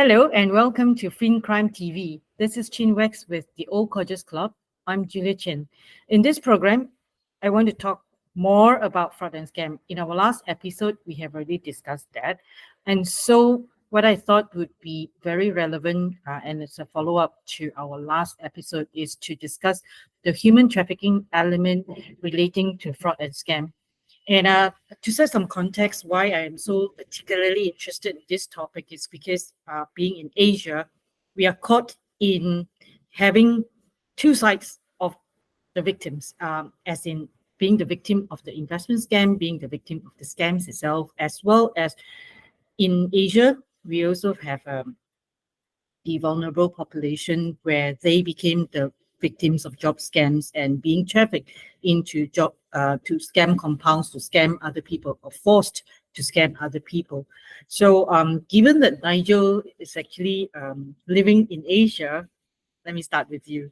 Hello and welcome to FinCrimeTV. This is Chinwags with the Old Codgers Club. I'm Julia Chin. In this program, I want to talk more about fraud and scam. In our last episode, we have already discussed that. And so what I thought would be very relevant, and it's a follow-up to our last episode, is to discuss the human trafficking element relating to fraud and scam. And to set some context, why I am so particularly interested in this topic is because being in Asia, we are caught in having two sides of the victims, as in being the victim of the investment scam, being the victim of the scams itself, as well as in Asia, we also have the vulnerable population where they became the victims of job scams and being trafficked into job to scam compounds to scam other people or forced to scam other people. So given that Nigel is actually living in Asia, let me start with you.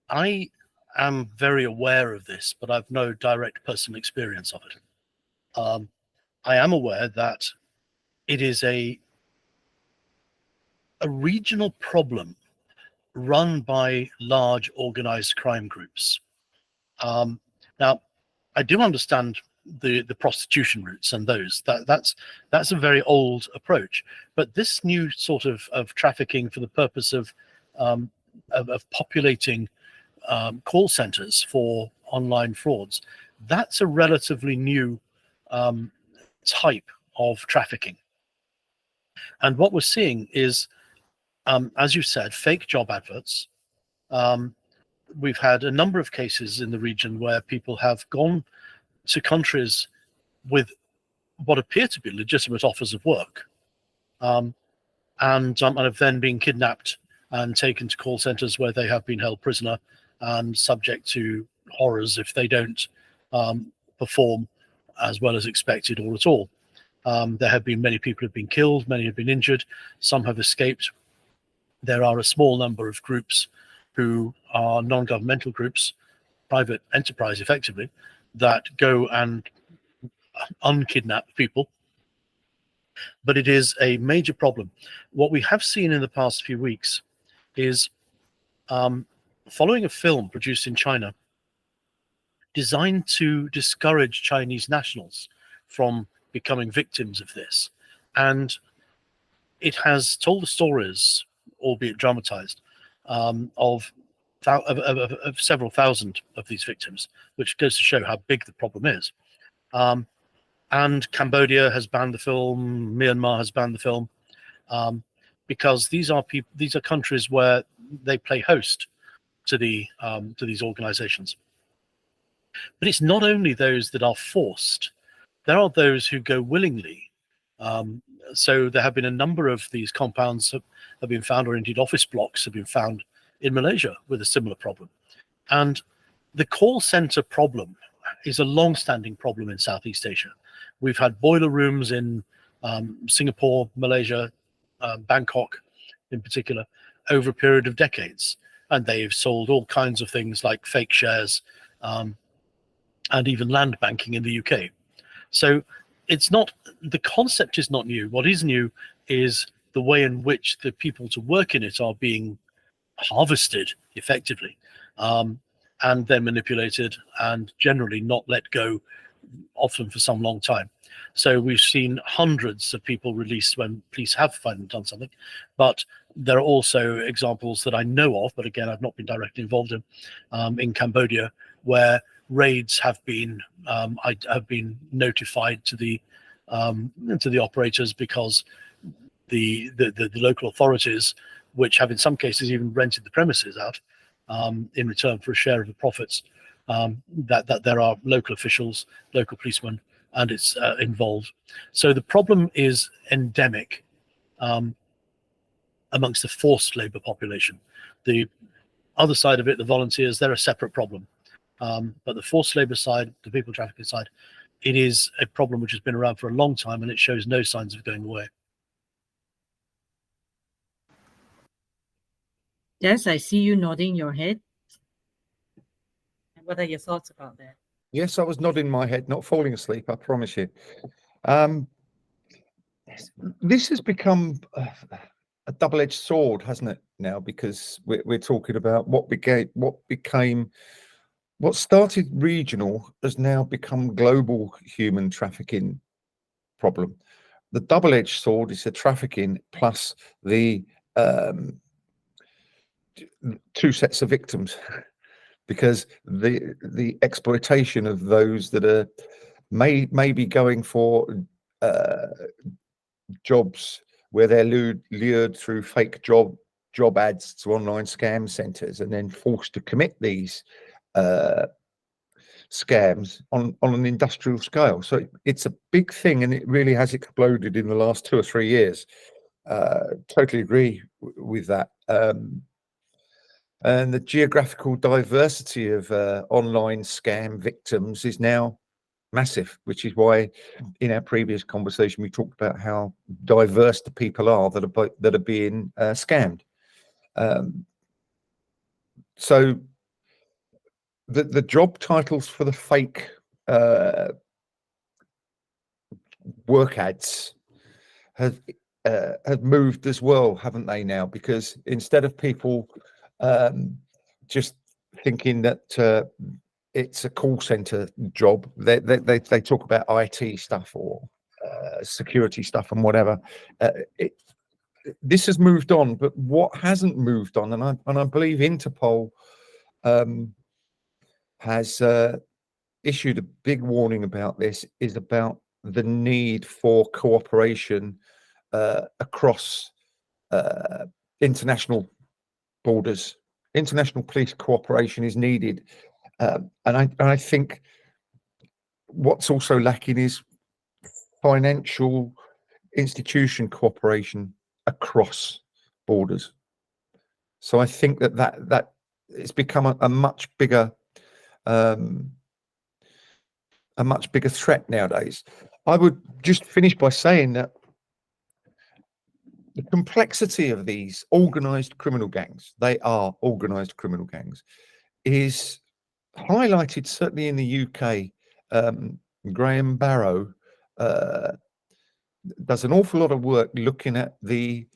I am very aware of this, but I've no direct personal experience of it. I am aware that it is a regional problem run by large organized crime groups. Now, I do understand the prostitution routes and those. That's a very old approach. But this new sort of trafficking for the purpose of populating call centers for online frauds, that's a relatively new type of trafficking. And what we're seeing is, as you said, fake job adverts. We've had a number of cases in the region where people have gone to countries with what appear to be legitimate offers of work, and have then been kidnapped and taken to call centers where they have been held prisoner and subject to horrors if they don't perform as well as expected or at all. There have been many people who have been killed, many have been injured, some have escaped. There are a small number of groups who are non-governmental groups, private enterprise effectively, that go and unkidnap people. But it is a major problem. What we have seen in the past few weeks is, following a film produced in China designed to discourage Chinese nationals from becoming victims of this. And it has told the stories, albeit dramatized, of several thousand of these victims, which goes to show how big the problem is. And Cambodia has banned the film, Myanmar has banned the film, because these are countries where they play host to these organizations. But it's not only those that are forced. There are those who go willingly. So there have been a number of these compounds have been found, or indeed office blocks have been found in Malaysia with a similar problem. And the call center problem is a long-standing problem in Southeast Asia. We've had boiler rooms in Singapore, Malaysia, Bangkok in particular, over a period of decades. And they've sold all kinds of things like fake shares, and even land banking in the UK. So it's not, the concept is not new. What is new is the way in which the people to work in it are being harvested effectively, and then manipulated and generally not let go, often for some long time. So we've seen hundreds of people released when police have finally done something, but there are also examples that I know of, but again, I've not been directly involved in Cambodia, where raids have been notified to the operators because the local authorities, which have in some cases even rented the premises out in return for a share of the profits, that there are local officials, local policemen, and it's involved. So the problem is endemic amongst the forced labor population. The other side of it, the volunteers, they're a separate problem. But the forced labor side, the people trafficking side, it is a problem which has been around for a long time, and it shows no signs of going away. Yes, I see you nodding your head. What are your thoughts about that? Yes, I was nodding my head, not falling asleep, I promise you. this has become a double-edged sword, hasn't it? Now, because we're talking about what started regional has now become global human trafficking problem. The double-edged sword is the trafficking plus the two sets of victims, because the exploitation of those that are maybe going for jobs where they're lured through fake job ads to online scam centers and then forced to commit these scams on an industrial scale. So it's a big thing, and it really has exploded in the last 2 or 3 years. Totally agree with that. And the geographical diversity of online scam victims is now massive, which is why in our previous conversation we talked about how diverse the people are that are being scammed. So the job titles for the fake work ads have moved as well, haven't they now? Because instead of people just thinking that it's a call center job, they talk about IT stuff or security stuff and whatever. This has moved on, but what hasn't moved on, and I believe Interpol has issued a big warning about this, is about the need for cooperation across international borders. International police cooperation is needed, and I think what's also lacking is financial institution cooperation across borders. So I think that it's become a much bigger threat nowadays. I would just finish by saying that the complexity of these organized criminal gangs, they are organized criminal gangs, is highlighted certainly in the UK. Graham Barrow does an awful lot of work looking at the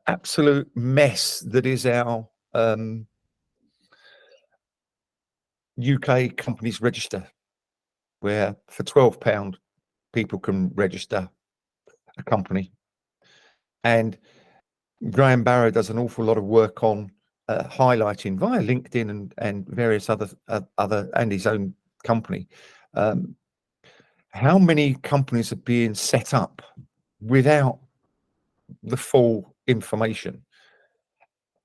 absolute mess that is our UK companies register, where for £12 people can register a company. And Graham Barrow does an awful lot of work on highlighting via LinkedIn and various other and his own company, how many companies are being set up without the full information.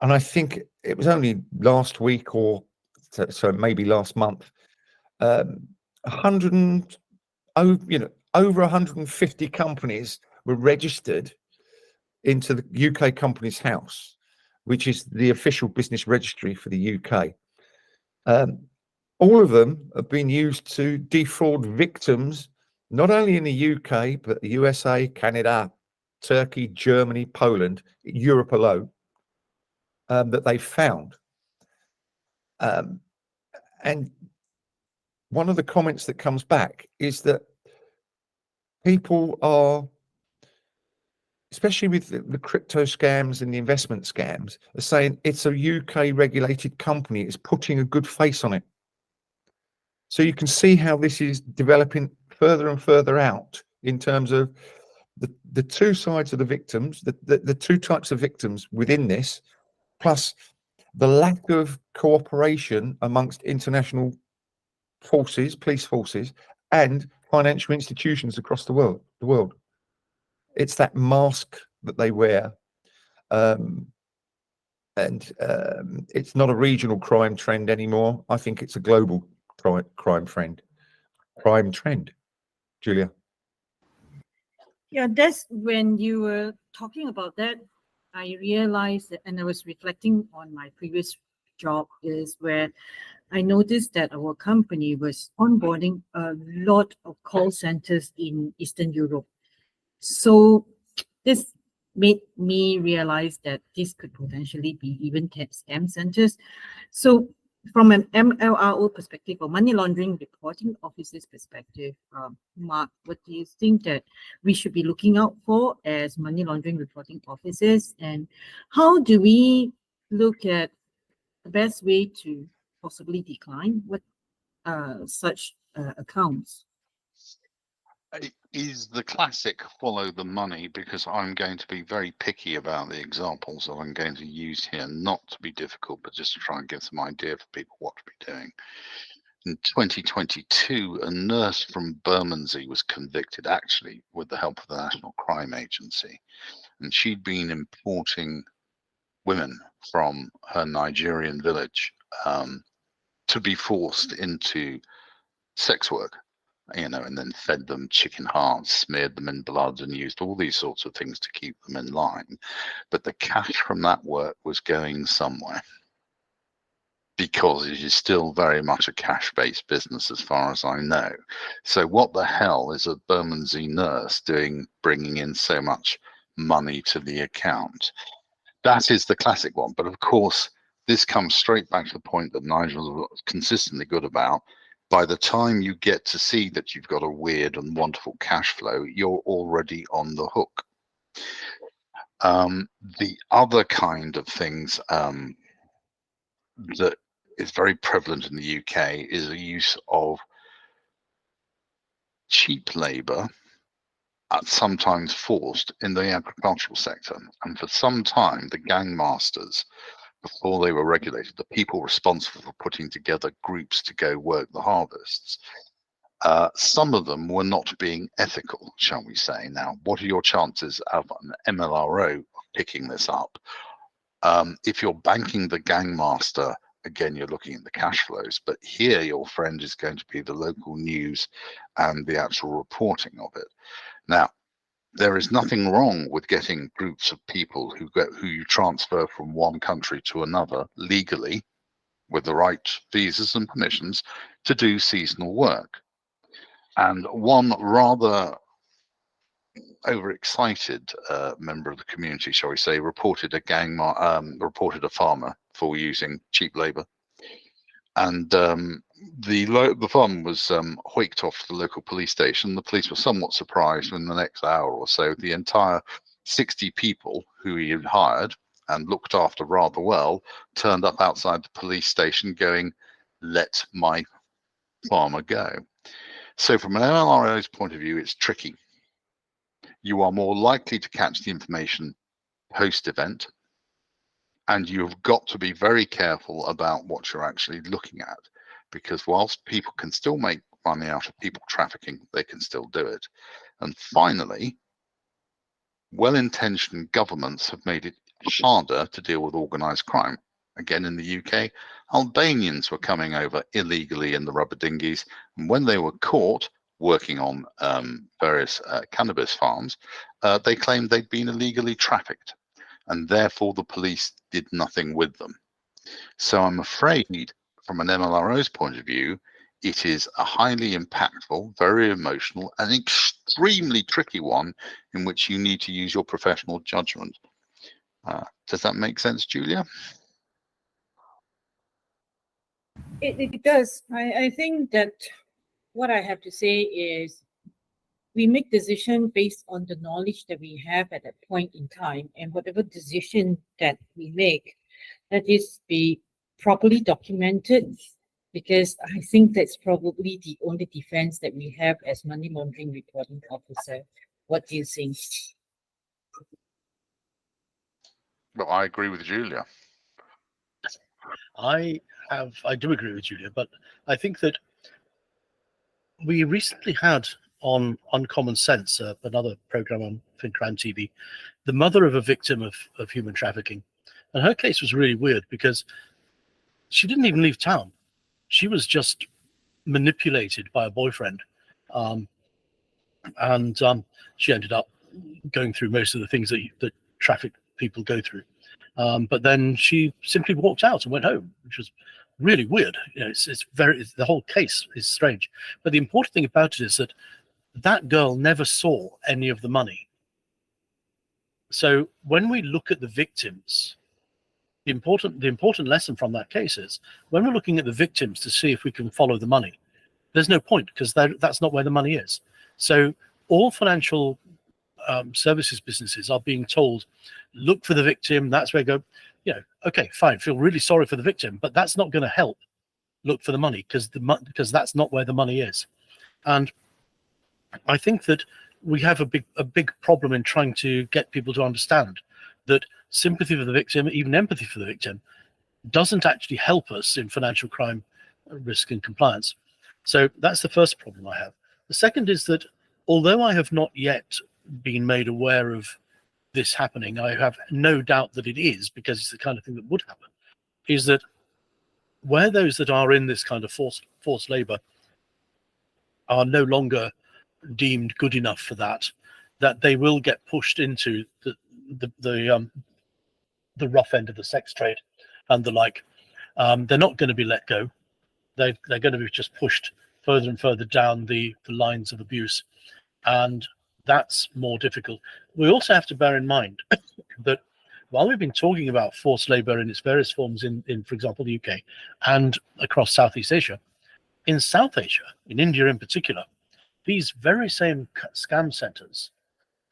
And I think it was only last week, or so maybe last month, over 150 companies were registered into the UK Companies House, which is the official business registry for the UK. All of them have been used to defraud victims, not only in the UK, but the USA, Canada, Turkey, Germany, Poland, Europe alone, that they found. And one of the comments that comes back is that people are, especially with the crypto scams and the investment scams, are saying it's a UK regulated company, it's putting a good face on it. So you can see how this is developing further and further out in terms of the two sides of the victims, the two types of victims within this, plus the lack of cooperation amongst international forces, police forces, and financial institutions across the world. It's that mask that they wear, and it's not a regional crime trend anymore. I think it's a global crime trend. Julia. Yeah, that's when you were talking about that, I realized that, and I was reflecting on my previous job, is where I noticed that our company was onboarding a lot of call centers in Eastern Europe. So this made me realize that this could potentially be even scam centers. So from an MLRO perspective or money laundering reporting officer's perspective, Mark, what do you think that we should be looking out for as money laundering reporting officers, and how do we look at the best way to possibly decline what such accounts? It is the classic follow the money, because I'm going to be very picky about the examples that I'm going to use here, not to be difficult, but just to try and give some idea for people what to be doing. In 2022, a nurse from Bermondsey was convicted, actually with the help of the National Crime Agency, and she'd been importing women from her Nigerian village to be forced into sex work, and then fed them chicken hearts, smeared them in blood, and used all these sorts of things to keep them in line. But the cash from that work was going somewhere, because it is still very much a cash-based business as far as I know. So what the hell is a Bermondsey nurse doing, bringing in so much money to the account? That is the classic one. But of course, this comes straight back to the point that Nigel was consistently good about. By the time you get to see that you've got a weird and wonderful cash flow, you're already on the hook. The other kind of things that is very prevalent in the UK is the use of cheap labour, sometimes forced, in the agricultural sector. And for some time, the gangmasters, before they were regulated, the people responsible for putting together groups to go work the harvests, some of them were not being ethical, shall we say. Now, what are your chances of an MLRO picking this up? If you're banking the gangmaster, again, you're looking at the cash flows, but here your friend is going to be the local news and the actual reporting of it. Now, there is nothing wrong with getting groups of people who you transfer from one country to another legally, with the right visas and permissions, to do seasonal work. And one rather overexcited member of the community, shall we say, reported a farmer for using cheap labour, and the farmer was hoiked off to the local police station. The police were somewhat surprised when the next hour or so, the entire 60 people who he had hired and looked after rather well turned up outside the police station going, "Let my farmer go." So from an MLRO's point of view, it's tricky. You are more likely to catch the information post-event, and you've got to be very careful about what you're actually looking at, because whilst people can still make money out of people trafficking, they can still do it. And finally, well-intentioned governments have made it harder to deal with organized crime. Again, in the UK, Albanians were coming over illegally in the rubber dinghies, and when they were caught working on various cannabis farms, they claimed they'd been illegally trafficked, and therefore the police did nothing with them. So I'm afraid, from an MLRO's point of view, it is a highly impactful, very emotional, and extremely tricky one in which you need to use your professional judgment. Does that make sense, Julia? It does. I think that what I have to say is we make decision based on the knowledge that we have at that point in time, and whatever decision that we make, that is be properly documented, because I think that's probably the only defense that we have as money laundering reporting officer. What do you think? Well, I agree with Julia. I do agree with Julia, but I think that we recently had on Uncommon Sense, another program on FinCrimeTV, the mother of a victim of human trafficking. And her case was really weird because she didn't even leave town. She was just manipulated by a boyfriend. And she ended up going through most of the things that traffic people go through. But then she simply walked out and went home, which was really weird. You know, the whole case is strange. But the important thing about it is that girl never saw any of the money. So when we look at the victims, the important lesson from that case is when we're looking at the victims to see if we can follow the money, there's no point because that's not where the money is. So all financial services businesses are being told, look for the victim. That's where go. Okay, fine. Feel really sorry for the victim, but that's not going to help. Look for the money because that's not where the money is. And I think that we have a big problem in trying to get people to understand that sympathy for the victim, even empathy for the victim, doesn't actually help us in financial crime risk and compliance. So that's the first problem I have. The second is that although I have not yet been made aware of this happening, I have no doubt that it is, because it's the kind of thing that would happen, is that where those that are in this kind of forced labor are no longer deemed good enough for that they will get pushed into the rough end of the sex trade and the like. They're not going to be let go. They're going to be just pushed further and further down the lines of abuse, and that's more difficult. We also have to bear in mind that while we've been talking about forced labor in its various forms in for example, the UK and across Southeast Asia, in South Asia, in India in particular, these very same scam centers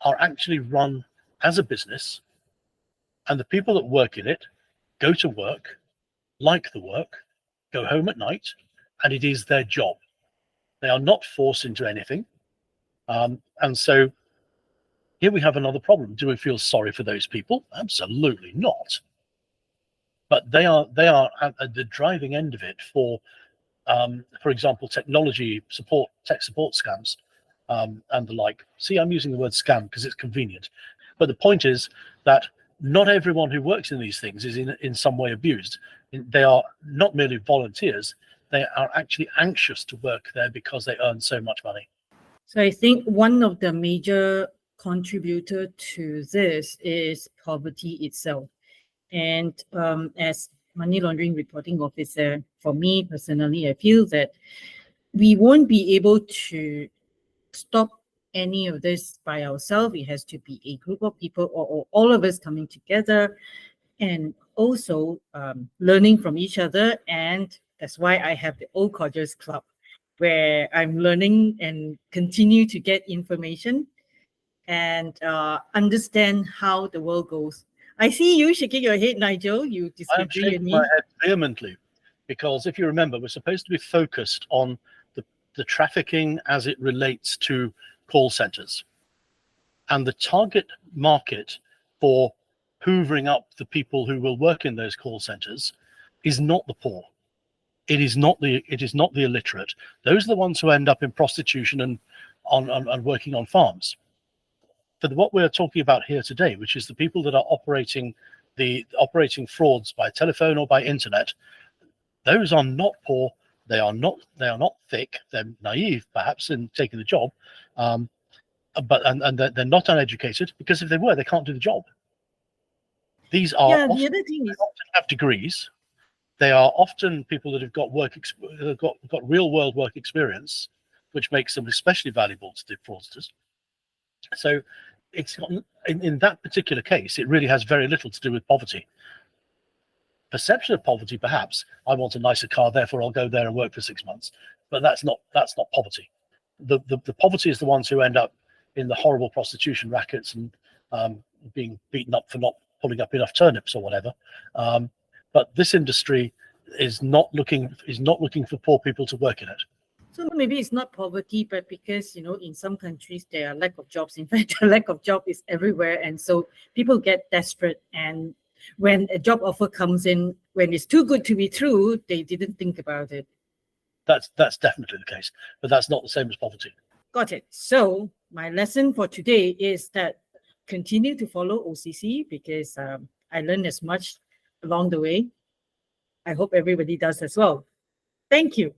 are actually run as a business, and the people that work in it go to work, like the work, go home at night, and it is their job. They are not forced into anything. And so here we have another problem. Do we feel sorry for those people? Absolutely not. But they are at the driving end of it for example, tech support scams and the like. See, I'm using the word scam because it's convenient. But the point is that not everyone who works in these things is in some way abused. They are not merely volunteers. They are actually anxious to work there because they earn so much money. So I think one of the major contributor to this is poverty itself. And as money laundering reporting officer, for me personally, I feel that we won't be able to stop any of this by ourselves. It has to be a group of people or all of us coming together and also learning from each other. And that's why I have the Old Codgers Club, where I'm learning and continue to get information and understand how the world goes. I see you shaking your head, Nigel. You I'm disagree with shaking me? my head vehemently, because if you remember, we're supposed to be focused on the trafficking as it relates to call centers. And the target market for hoovering up the people who will work in those call centers is not the poor. It is not the illiterate. Those are the ones who end up in prostitution and on working on farms. For what we're talking about here today, which is the people that are operating frauds by telephone or by internet, those are not poor. They are not thick. They're naive, perhaps, in taking the job, but they're not uneducated, because if they were, they can't do the job. These are Yeah, the other thing is, often have degrees. They are often people that have got got real world work experience, which makes them especially valuable to the fraudsters. So it's got, in that particular case, it really has very little to do with poverty. Perception of poverty, perhaps. I want a nicer car, therefore I'll go there and work for 6 months. But that's not poverty. The poverty is the ones who end up in the horrible prostitution rackets and being beaten up for not pulling up enough turnips or whatever. But this industry is not looking for poor people to work in it. so maybe it's not poverty, but because, in some countries there are lack of jobs. In fact, the lack of job is everywhere. And so people get desperate. And when a job offer comes in, when it's too good to be true, they didn't think about it. That's definitely the case, but that's not the same as poverty. Got it. So my lesson for today is that continue to follow OCC, because I learned as much along the way. I hope everybody does as well. Thank you.